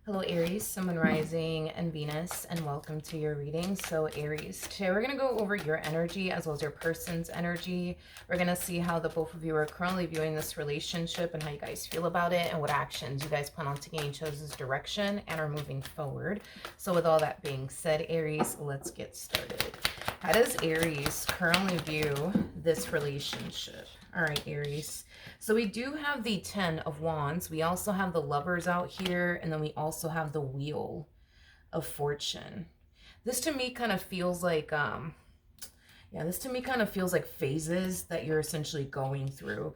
Hello Aries, Sun, Moon, Rising, and Venus, and welcome to your reading. So Aries, today we're going to go over your energy as well as your person's energy. We're going to see how the both of you are currently viewing this relationship and how you guys feel about it and what actions you guys plan on taking in chosen direction and are moving forward. So with all that being said, Aries, let's get started. How does Aries currently view this relationship? All right, Aries. So we do have the 10 of Wands. We also have the Lovers out here. And then we also have the Wheel of Fortune. This to me kind of feels like, this to me kind of feels like phases that you're essentially going through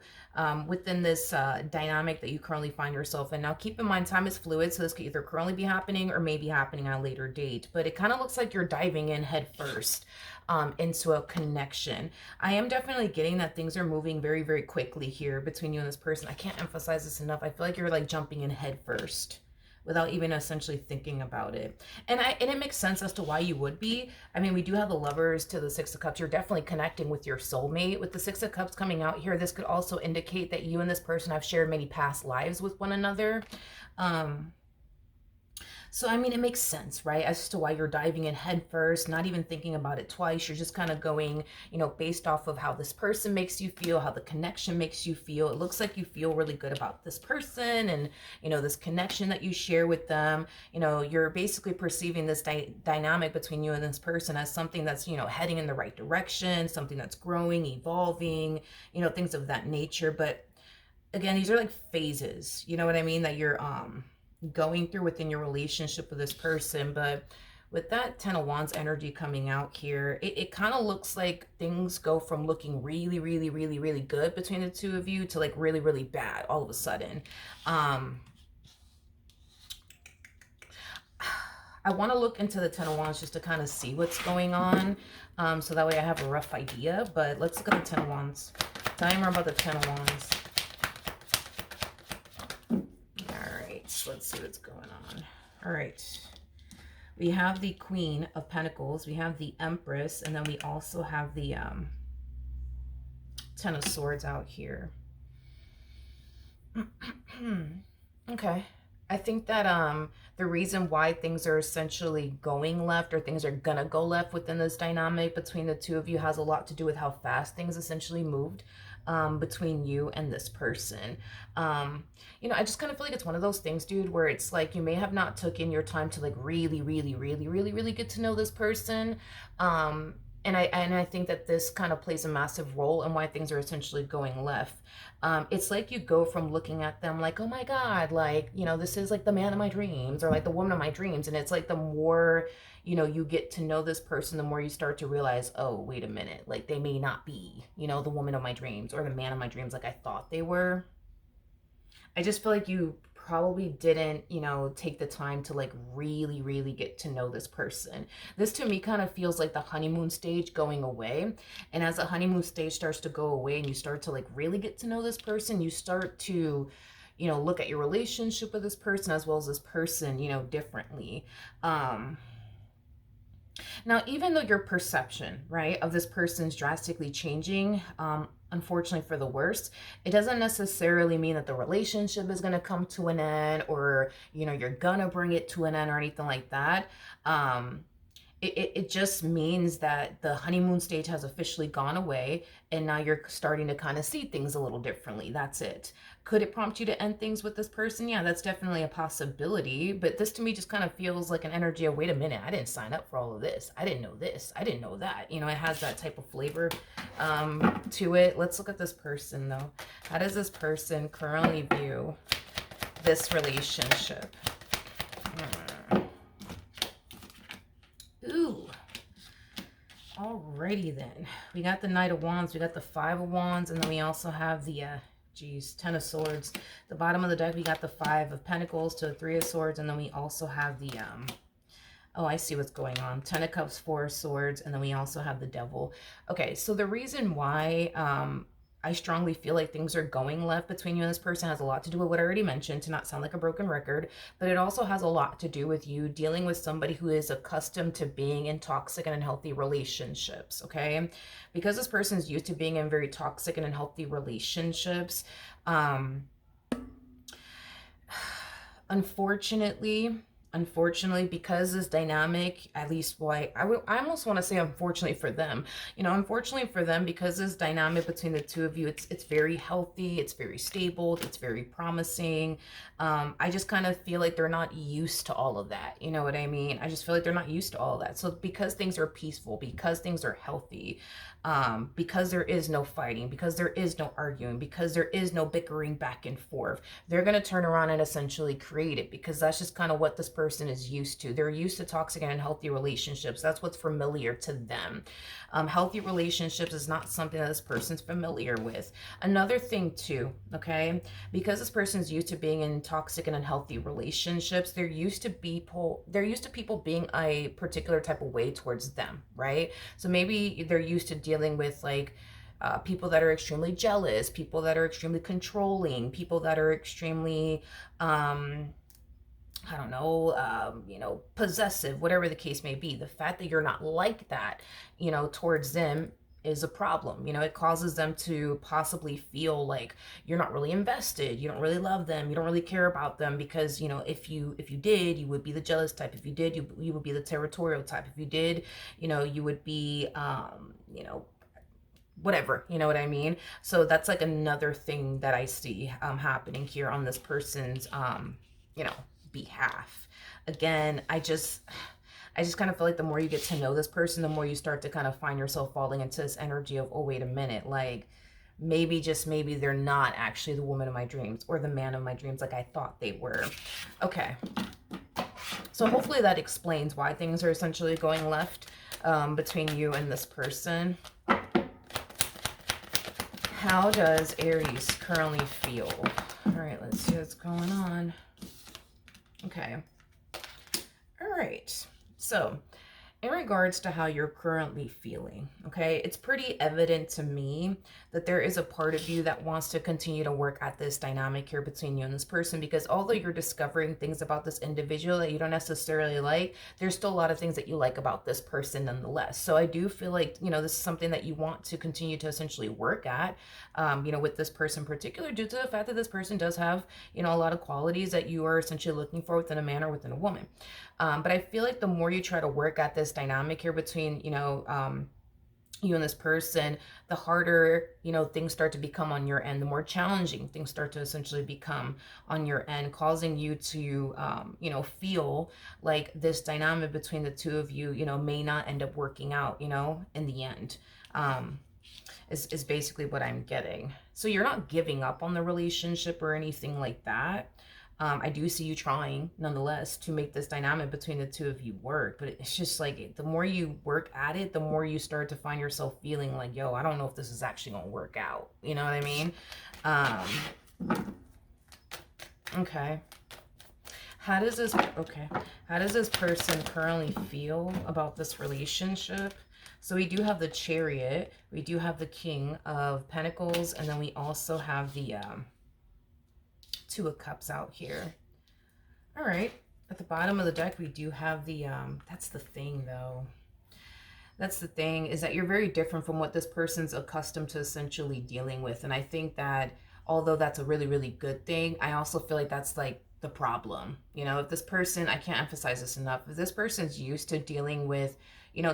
within this dynamic that you currently find yourself in. Now, keep in mind, time is fluid, so this could either currently be happening or maybe happening at a later date. But it kind of looks like you're diving in head first into a connection. I am definitely getting that things are moving very, very quickly here between you and this person. I can't emphasize this enough. I feel like you're like jumping in head first without even essentially thinking about it. And it makes sense as to why you would be. I mean, we do have the Lovers to the Six of Cups. You're definitely connecting with your soulmate. With the Six of Cups coming out here, this could also indicate that you and this person have shared many past lives with one another. So, I mean, it makes sense, right? As to why you're diving in head first, not even thinking about it twice. You're just kind of going, based off of how this person makes you feel, how the connection makes you feel. It looks like you feel really good about this person and, this connection that you share with them. You're basically perceiving this dynamic between you and this person as something that's, heading in the right direction, something that's growing, evolving, things of that nature. But again, these are like phases, you know what I mean? That you're, going through within your relationship with this person. But with that 10 of Wands energy coming out here, it kind of looks like things go from looking really, really, really, really good between the two of you to like really, really bad all of a sudden. I want to look into the 10 of Wands just to kind of see what's going on. So that way I have a rough idea. But let's look at the 10 of Wands. Tell me more about the 10 of Wands. Let's see what's going on. All right. We have the Queen of Pentacles. We have the Empress. And then we also have the 10 of Swords out here. Okay. I think that the reason why things are essentially going left or things are gonna go left within this dynamic between the two of you has a lot to do with how fast things essentially moved between you and this person. I just kind of feel like it's one of those things, dude, where it's like you may have not taken your time to like really, really, really, really, really get to know this person. And I think that this kind of plays a massive role in why things are essentially going left. It's like you go from looking at them like, oh my God, like, this is like the man of my dreams or like the woman of my dreams. And it's like the more, you get to know this person, the more you start to realize, oh, wait a minute, like they may not be, the woman of my dreams or the man of my dreams like I thought they were. I just feel like you probably didn't, take the time to like really, really get to know this person. This to me kind of feels like the honeymoon stage going away. And as the honeymoon stage starts to go away and you start to like really get to know this person, you start to, look at your relationship with this person as well as this person, differently. Now, even though your perception, right, of this person's drastically changing, unfortunately for the worse, it doesn't necessarily mean that the relationship is going to come to an end or, you're going to bring it to an end or anything like that. It just means that the honeymoon stage has officially gone away and now you're starting to kind of see things a little differently. That's it. Could it prompt you to end things with this person? Yeah, that's definitely a possibility. But this to me just kind of feels like an energy of, wait a minute, I didn't sign up for all of this. I didn't know this. I didn't know that. It has that type of flavor to it. Let's look at this person though. How does this person currently view this relationship? Ooh. Alrighty then. We got the Knight of Wands, we got the Five of Wands, and then we also have the, Ten of Swords. The bottom of the deck, we got the Five of Pentacles to the Three of Swords, and then we also have the, oh, I see what's going on. 10 of Cups, 4 of Swords, and then we also have the Devil. Okay, so the reason why I strongly feel like things are going left between you and this person has a lot to do with what I already mentioned, to not sound like a broken record, but it also has a lot to do with you dealing with somebody who is accustomed to being in toxic and unhealthy relationships, okay? Because this person is used to being in very toxic and unhealthy relationships, Unfortunately, because this dynamic, at least why I almost want to say unfortunately for them, unfortunately for them, because this dynamic between the two of you, it's very healthy, it's very stable, it's very promising. I just kind of feel like they're not used to all of that. You know what I mean? I just feel like they're not used to all of that. So because things are peaceful, because things are healthy, because there is no fighting, because there is no arguing, because there is no bickering back and forth, they're going to turn around and essentially create it, because that's just kind of what this person is used to. They're used to toxic and unhealthy relationships. That's what's familiar to them. Healthy relationships is not something that this person's familiar with. Another thing too, okay, because this person's used to being in toxic and unhealthy relationships, they're used to people being a particular type of way towards them, right? So maybe they're used to dealing with like people that are extremely jealous, people that are extremely controlling, people that are extremely, I don't know, possessive, whatever the case may be. The fact that you're not like that, towards them is a problem. It causes them to possibly feel like you're not really invested, you don't really love them, you don't really care about them, because if you did, you would be the jealous type. If you did, you would be the territorial type. If you did, you would be whatever, you know what I mean? So that's like another thing that I see happening here on this person's you know behalf. Again, I just kind of feel like the more you get to know this person, the more you start to kind of find yourself falling into this energy of, oh wait a minute, like maybe, just maybe, they're not actually the woman of my dreams or the man of my dreams like I thought they were. Okay, so hopefully that explains why things are essentially going left between you and this person. How does Aries currently feel? All right, let's see what's going on. Okay. All right. So, in regards to how you're currently feeling, okay, it's pretty evident to me that there is a part of you that wants to continue to work at this dynamic here between you and this person, because although you're discovering things about this individual that you don't necessarily like, there's still a lot of things that you like about this person nonetheless. So I do feel like, this is something that you want to continue to essentially work at, with this person in particular, due to the fact that this person does have, a lot of qualities that you are essentially looking for within a man or within a woman. But I feel like the more you try to work at this dynamic here between, you and this person, the harder, things start to become on your end, the more challenging things start to essentially become on your end, causing you to, feel like this dynamic between the two of you, may not end up working out, in the end. Is basically what I'm getting. So you're not giving up on the relationship or anything like that. I do see you trying, nonetheless, to make this dynamic between the two of you work. But it's just like the more you work at it, the more you start to find yourself feeling like, yo, I don't know if this is actually going to work out. You know what I mean? Okay. How does this person currently feel about this relationship? So we do have the Chariot, we do have the King of Pentacles, and then we also have the Two of Cups out here. All right, at the bottom of the deck, we do have the, that's the thing though. That's the thing, is that you're very different from what this person's accustomed to essentially dealing with. And I think that although that's a really, really good thing, I also feel like that's like the problem. If this person, I can't emphasize this enough, if this person's used to dealing with,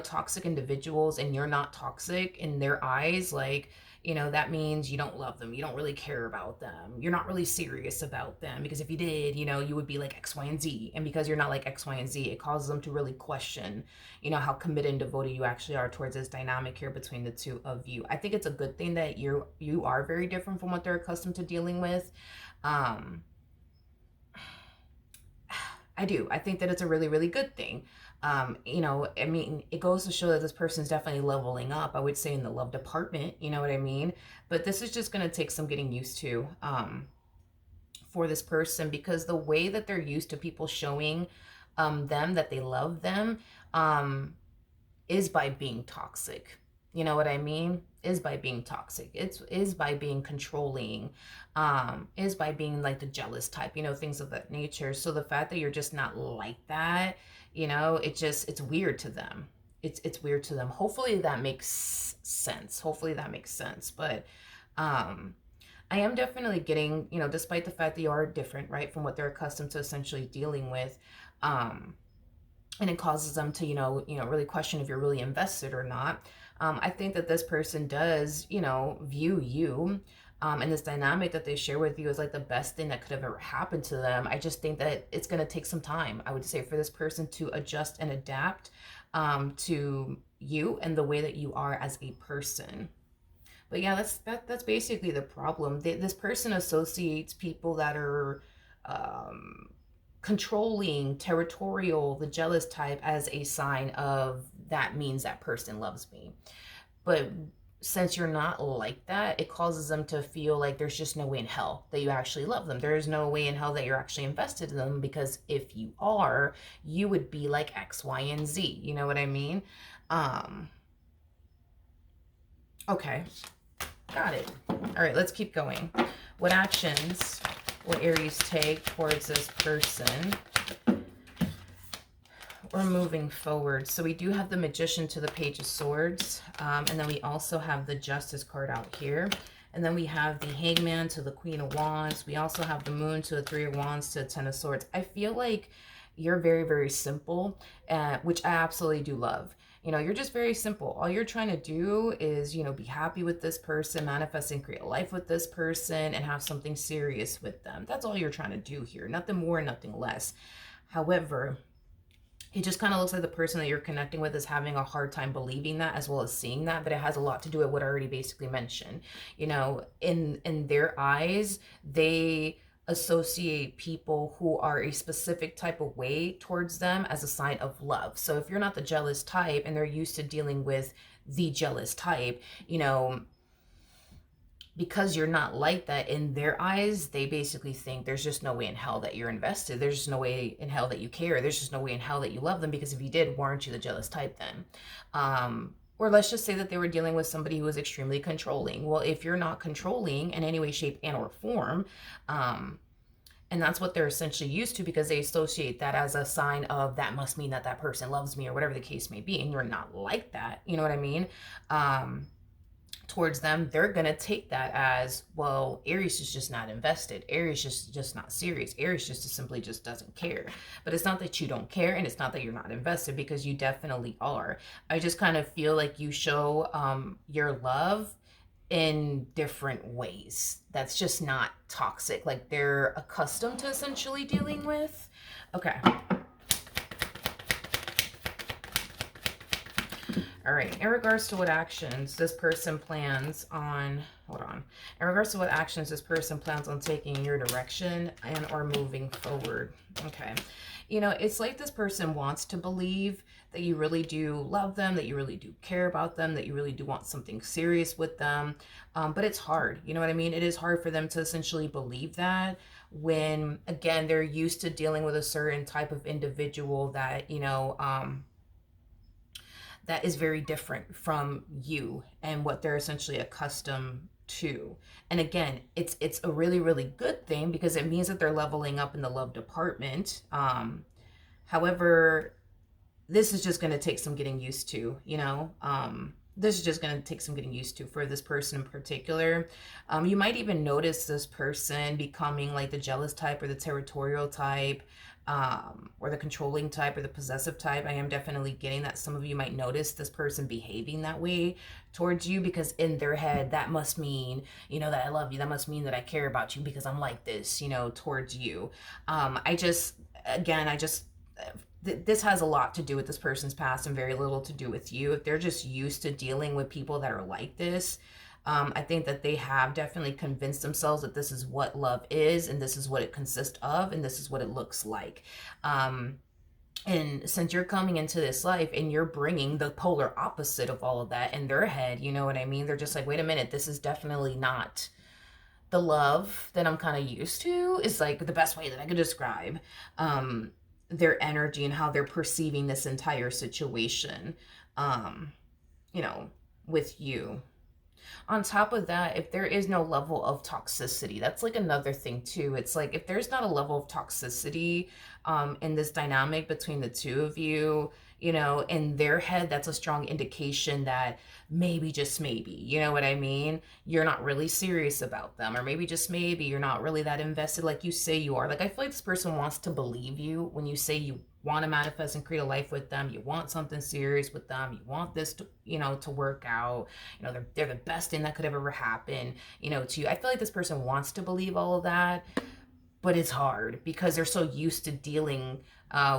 toxic individuals, and you're not toxic in their eyes, like, that means you don't love them, you don't really care about them, you're not really serious about them, because if you did, you would be like X, Y, and Z. And because you're not like X, Y, and Z, it causes them to really question, how committed and devoted you actually are towards this dynamic here between the two of you. I think it's a good thing that you are very different from what they're accustomed to dealing with. I do. I think that it's a really, really good thing. It goes to show that this person's definitely leveling up, I would say, in the love department, you know what I mean? But this is just going to take some getting used to for this person, because the way that they're used to people showing them that they love them is by being toxic. You know what I mean? Is by being toxic. Is by being controlling. Is by being like the jealous type, things of that nature. So the fact that you're just not like that, it's weird to them. It's weird to them. Hopefully that makes sense. But I am definitely getting, despite the fact that you are different, right, from what they're accustomed to essentially dealing with, um, and it causes them to, really question if you're really invested or not. I think that this person does, view you, and this dynamic that they share with you is like the best thing that could have ever happened to them. I just think that it's going to take some time, I would say, for this person to adjust and adapt to you and the way that you are as a person. But yeah, that's basically the problem. This person associates people that are um, controlling, territorial, the jealous type as a sign of that means that person loves me. But since you're not like that, it causes them to feel like there's just no way in hell that you actually love them. There is no way in hell that you're actually invested in them, because if you are, you would be like X, Y, and Z. You know what I mean? Um, okay. Got it. All right, let's keep going. What actions will Aries take towards this person? We're moving forward. So we do have the Magician to the Page of Swords. And then we also have the Justice card out here. And then we have the Hangman to the Queen of Wands. We also have the Moon to the Three of Wands to the Ten of Swords. I feel like you're very, very simple, which I absolutely do love. You're just very simple. All you're trying to do is, be happy with this person, manifest and create a life with this person, and have something serious with them. That's all you're trying to do here. Nothing more, nothing less. However, it just kind of looks like the person that you're connecting with is having a hard time believing that, as well as seeing that. But it has a lot to do with what I already basically mentioned. In their eyes, they associate people who are a specific type of way towards them as a sign of love. So if you're not the jealous type and they're used to dealing with the jealous type, because you're not like that, in their eyes, they basically think there's just no way in hell that you're invested. There's just no way in hell that you care. There's just no way in hell that you love them, because if you did, weren't you the jealous type then? Or let's just say that they were dealing with somebody who was extremely controlling. Well, if you're not controlling in any way, shape, and or form, and that's what they're essentially used to, because they associate that as a sign of that must mean that that person loves me, or whatever the case may be. And you're not like that. You know what I mean? Towards them, they're going to take that as, well, Aries is just not invested. Aries is just not serious. Aries just simply just doesn't care. But it's not that you don't care, and it's not that you're not invested, because you definitely are. I just kind of feel like you show your love in different ways. That's just not toxic, like they're accustomed to essentially dealing with. Okay. All right, in regards to what actions this person plans on, in regards to what actions this person plans on taking in your direction and or moving forward. Okay. It's like this person wants to believe that you really do love them, that you really do care about them, that you really do want something serious with them. But it's hard. You know what I mean? It is hard for them to essentially believe that when, again, they're used to dealing with a certain type of individual that, that is very different from you and what they're essentially accustomed to. And again, it's a really, really good thing, because it means that they're leveling up in the love department. However, this is just going to take some getting used to, this is just going to take some getting used to for this person in particular. You might even notice this person becoming like the jealous type or the territorial type, or the controlling type or the possessive type. I am definitely getting that some of you might notice this person behaving that way towards you, because in their head, that must mean, that I love you. That must mean that I care about you, because I'm like this, towards you. This has a lot to do with this person's past and very little to do with you. If they're just used to dealing with people that are like this, I think that they have definitely convinced themselves that this is what love is, and this is what it consists of, and this is what it looks like. And since you're coming into this life and you're bringing the polar opposite of all of that in their head, you know what I mean? They're just like, wait a minute, this is definitely not the love that I'm kind of used to, is like the best way that I could describe their energy and how they're perceiving this entire situation, with you. On top of that, if there is no level of toxicity, that's like another thing too. It's like, if there's not a level of toxicity in this dynamic between the two of you, in their head, that's a strong indication that maybe, just maybe, you know what I mean? You're not really serious about them, or maybe just maybe you're not really that invested like you say you are. Like, I feel like this person wants to believe you when you say you want to manifest and create a life with them. You want something serious with them. You want this to, to work out. They're the best thing that could ever happen, to you. I feel like this person wants to believe all of that, but it's hard because they're so used to dealing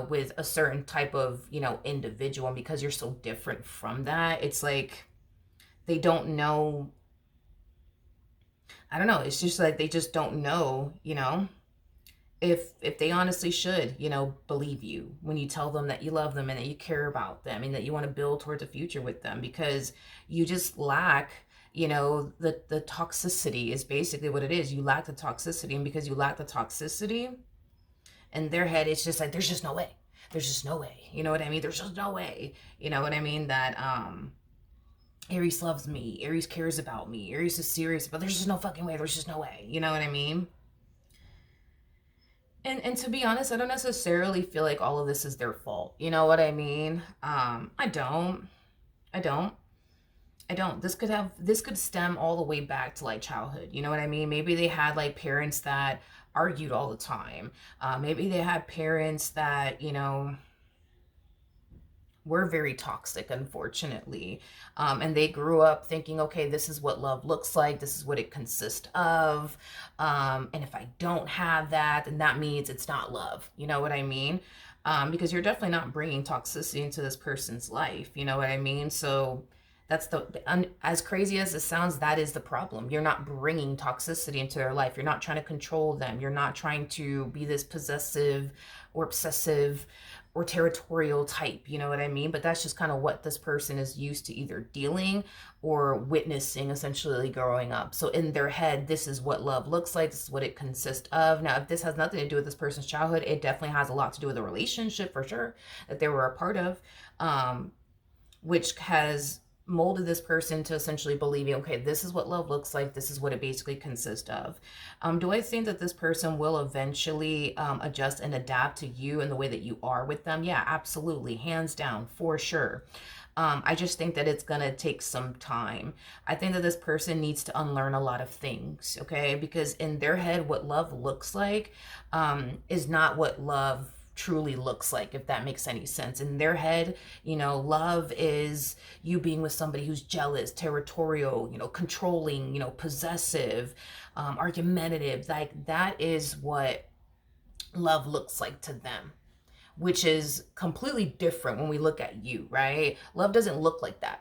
with a certain type of individual, and because you're so different from that, it's like they don't know. I don't know, it's just like they just don't know, if they honestly should, believe you when you tell them that you love them and that you care about them and that you want to build towards a future with them, because you just lack, the toxicity is basically what it is. You lack the toxicity, and because you lack the toxicity in their head, it's just like there's just no way. There's just no way. You know what I mean? There's just no way. You know what I mean? That Aries loves me. Aries cares about me. Aries is serious, but there's just no fucking way. There's just no way. You know what I mean? And to be honest, I don't necessarily feel like all of this is their fault. You know what I mean? I don't. I don't. I don't. This could stem all the way back to like childhood. You know what I mean? Maybe they had like parents that argued all the time. Maybe they had parents that, were very toxic, unfortunately. And they grew up thinking, okay, this is what love looks like. This is what it consists of. And if I don't have that, then that means it's not love. You know what I mean? Because you're definitely not bringing toxicity into this person's life. You know what I mean? So that's as crazy as it sounds, that is the problem. You're not bringing toxicity into their life. You're not trying to control them. You're not trying to be this possessive or obsessive or territorial type, you know what I mean? But that's just kind of what this person is used to either dealing or witnessing, essentially growing up. So in their head, this is what love looks like. This is what it consists of. Now, if this has nothing to do with this person's childhood, it definitely has a lot to do with the relationship, for sure, that they were a part of, which has molded this person to essentially believing, okay, this is what love looks like. This is what it basically consists of. Do I think that this person will eventually adjust and adapt to you and the way that you are with them? Yeah, absolutely. Hands down, for sure. I just think that it's going to take some time. I think that this person needs to unlearn a lot of things, okay? Because in their head, what love looks like is not what love truly looks like, if that makes any sense. In their head, love is you being with somebody who's jealous, territorial, controlling, possessive, argumentative. Like, that is what love looks like to them, which is completely different when we look at you, right? Love doesn't look like that,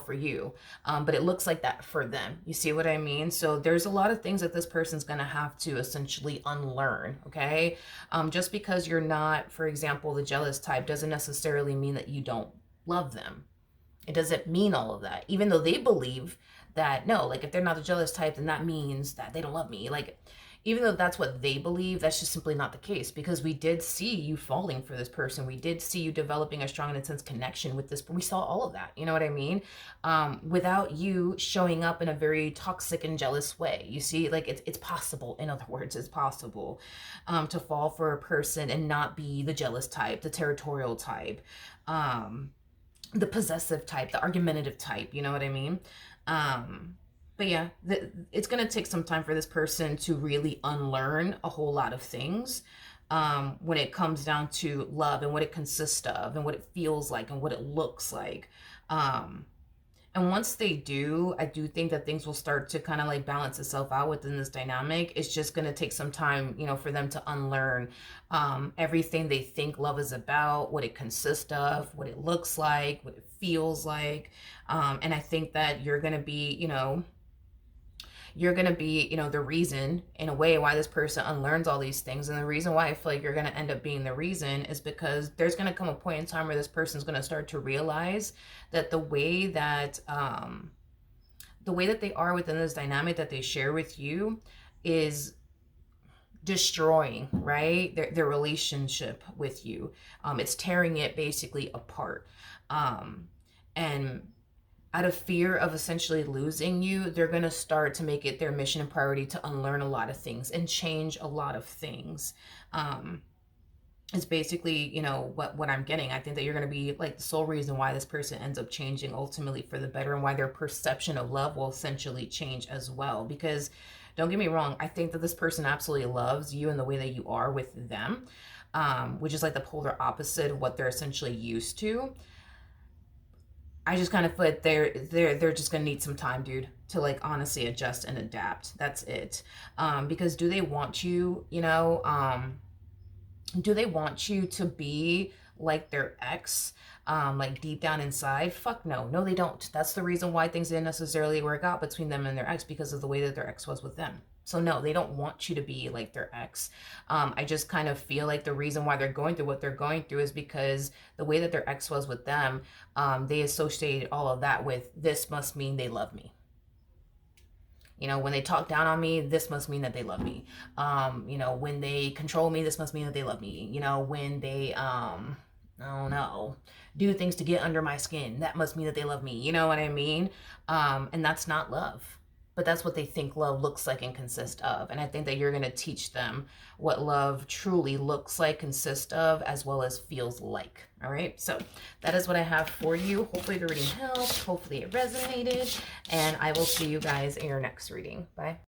for you, but it looks like that for them. You see what I mean? So there's a lot of things that this person's going to have to essentially unlearn, okay? Just because you're not, for example, the jealous type doesn't necessarily mean that you don't love them. It doesn't mean all of that, even though they believe that, no, like, if they're not the jealous type, then that means that they don't love me. Like, even though that's what they believe, that's just simply not the case, because we did see you falling for this person. We did see you developing a strong and intense connection with this. We saw all of that, you know what I mean? Without you showing up in a very toxic and jealous way. You see, like, it's possible. In other words, it's possible to fall for a person and not be the jealous type, the territorial type, the possessive type, the argumentative type, you know what I mean? But yeah, it's going to take some time for this person to really unlearn a whole lot of things when it comes down to love and what it consists of and what it feels like and what it looks like. And once they do, I do think that things will start to kind of like balance itself out within this dynamic. It's just going to take some time, for them to unlearn everything they think love is about, what it consists of, what it looks like, what it feels like. And I think that you're going to be, the reason, in a way, why this person unlearns all these things. And the reason why I feel like you're going to end up being the reason is because there's going to come a point in time where this person's going to start to realize that the way that they are within this dynamic that they share with you is destroying, right, their relationship with you. It's tearing it basically apart. And out of fear of essentially losing you, they're going to start to make it their mission and priority to unlearn a lot of things and change a lot of things. It's basically, you know, what I'm getting. I think that you're going to be like the sole reason why this person ends up changing ultimately for the better, and why their perception of love will essentially change as well. Because don't get me wrong, I think that this person absolutely loves you and the way that you are with them, which is like the polar opposite of what they're essentially used to. I just kind of feel like they're just gonna need some time, dude, to like honestly adjust and adapt. That's it. Because do they want you, you know, do they want you to be like their ex, like deep down inside? Fuck no. No, they don't. That's the reason why things didn't necessarily work out between them and their ex, because of the way that their ex was with them. So no, they don't want you to be like their ex. I just kind of feel like the reason why they're going through what they're going through is because the way that their ex was with them, they associated all of that with, this must mean they love me. You know, when they talk down on me, this must mean that they love me. You know, when they control me, this must mean that they love me. You know, when they, I don't know, do things to get under my skin, that must mean that they love me. You know what I mean? And that's not love. But that's what they think love looks like and consists of. And I think that you're going to teach them what love truly looks like, consists of, as well as feels like. All right. So that is what I have for you. Hopefully the reading helped. Hopefully it resonated. And I will see you guys in your next reading. Bye.